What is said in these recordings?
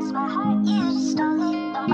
lost my heart, you just stole it. Don't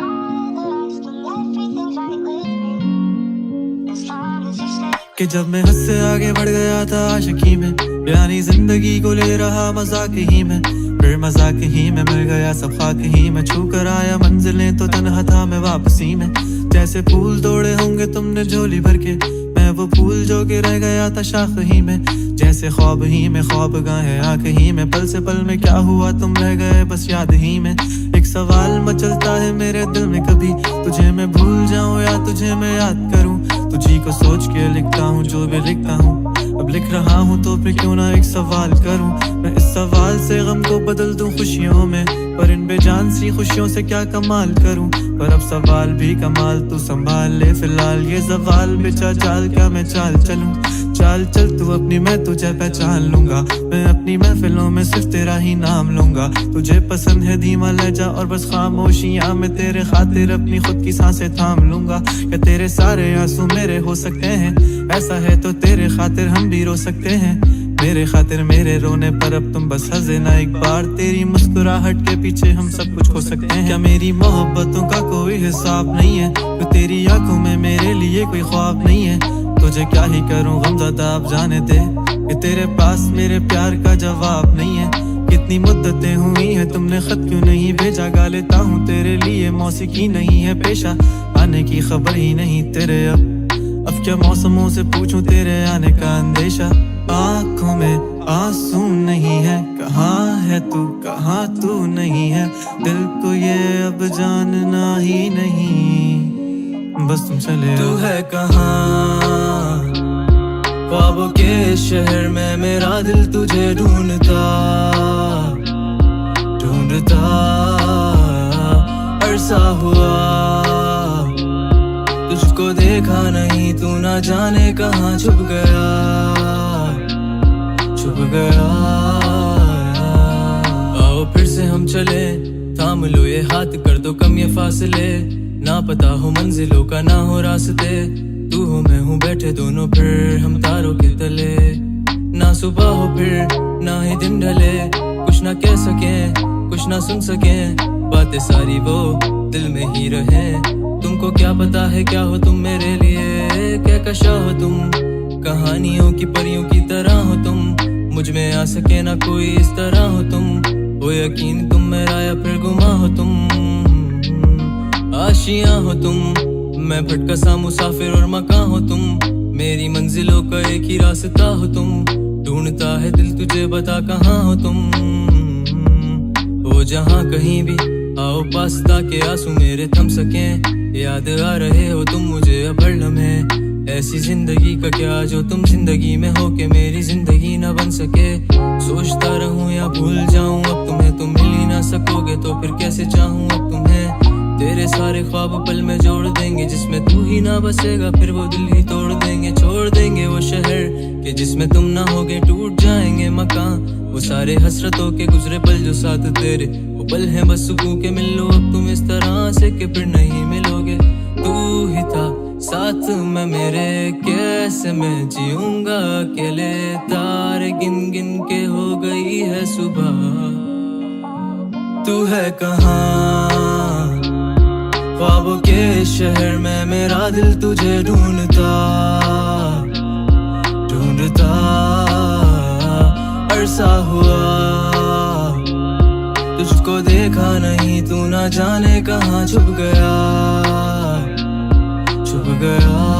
bother asking, everything's right with me. As long as you stay. कि जब मैं हद से आगे बढ़ गया था आशिकी में, यानी जिंदगी को ले रहा मजाक ही में, फिर मजाक ही में मिल गया सब खाक ही में, छू कर आया मंजिलें तो तन्हा था मैं वापसी में। जैसे फूल तोड़े होंगे तुमने झोली भर के, मैं वो फूल जो कि रह गया था शाख ही में। जैसे ख्वाब ही में ख्वाब गाहे आंख ही में, पल से पल में क्या हुआ तुम रह गए बस याद ही में। एक सवाल मचलता है मेरे दिल में, कभी तुझे मैं भूल जाऊं या तुझे मैं याद करूं। तुझी को सोच के लिखता हूँ जो भी लिखता हूँ, अब लिख रहा हूँ तो फिर क्यों ना एक सवाल करूं। मैं इस सवाल से गम को बदल दूं खुशियों में, पर इन बेजान सी खुशियों से क्या कमाल करूं। पर अब सवाल भी कमाल तू संभाल ले फिलहाल, ये सवाल बेचा चाल क्या मैं चाल चलूं। चाल चल तू अपनी, मैं तुझे पहचान लूंगा, मैं अपनी महफिलों में सिर्फ तेरा ही नाम लूंगा। तुझे पसंद है धीमा लहजा और बस खामोशियां, मैं तेरे खातिर अपनी खुद की सांसें थाम लूंगा। क्या तेरे सारे आंसू मेरे हो सकते हैं, ऐसा है तो तेरे खातिर हम भी रो सकते हैं। मेरे खातिर मेरे रोने पर अब तुम बस हंसे ना एक बार, तेरी मुस्कुराहट के पीछे हम सब कुछ खो सकते हैं। क्या मेरी मोहब्बतों का कोई हिसाब नहीं है, तो तेरी आंखों में मेरे लिए कोई ख्वाब नहीं है। तुझे क्या ही करूं गमज़दा अब जाने दे, कि तेरे पास मेरे प्यार का जवाब नहीं है। कितनी मुद्दतें हुई हैं तुमने खत क्यों नहीं भेजा, गा लेता हूँ तेरे लिए मौसीकी नहीं है पेशा, आने की खबर ही नहीं तेरे अब क्या मौसमों से पूछूं तेरे आने का अंदेशा। आँखों में आंसू नहीं है, कहाँ है तू कहाँ तू नहीं है, दिल को ये अब जानना ही नहीं, बस तुम चले तू है कहाँ। ख्वाबों के शहर में मेरा दिल तुझे ढूंढता ढूंढता अरसा हुआ, तुझको देखा नहीं तू ना जाने कहाँ छुप गया छुप गया। आओ फिर से हम चले, थाम लो ये हाथ कर दो कम ये फासले, ना पता हो मंजिलों का ना हो रास्ते, तू हो मैं हूँ बैठे दोनों फिर हम तारों के तले। ना सुबह हो फिर ना ही दिन ढले, कुछ ना कह सके कुछ ना सुन सके, बातें सारी वो दिल में ही रहे। तुमको क्या पता है क्या हो तुम मेरे लिए, क्या कशा हो तुम कहानियों की परियों की तरह हो तुम, मुझ में आ सके ना कोई इस तरह हो तुम। हो यकीन तुम मेरा या फिर गुमा हो तुम, आशियां हो तुम, मैं भटका सा मुसाफिर और मकान हो तुम, मेरी मंजिलों का एक ही रास्ता हो तुम। ढूंढता है दिल तुझे बता कहाँ हो तुम, हो जहाँ कहीं भी आओ पास ताकि आंसू मेरे थम सके। याद आ रहे हो तुम मुझे अब हर लम्हे, ऐसी जिंदगी का क्या जो तुम जिंदगी में हो के मेरी जिंदगी ना बन सके। सोचता रहूं या भूल जाऊं अब तुम्हें, तुम मिल ही ना सकोगे तो फिर कैसे चाहूं अब तुम्हें। तेरे सारे ख्वाब पल में जोड़ देंगे, जिसमें तू ही ना बसेगा फिर वो दिल ही तोड़ देंगे। छोड़ देंगे वो शहर के जिसमें तुम ना होगे, टूट जाएंगे मकान वो सारे हसरतों के गुजरे पल जो साथ तेरे वो पल हैं बस सुकून के। मिल लो अब तुम इस तरह से कि फिर नहीं मिलोगे, तू ही था साथ में मेरे, कैसे मैं जीऊंगा अकेले। तारे गिन गिन के हो गई है सुबह, तू है कहाँ। ख्वाबों के शहर में मेरा दिल तुझे ढूंढता ढूंढता अरसा हुआ, तुझको देखा नहीं तू ना जाने कहाँ छुप गया छुप गया।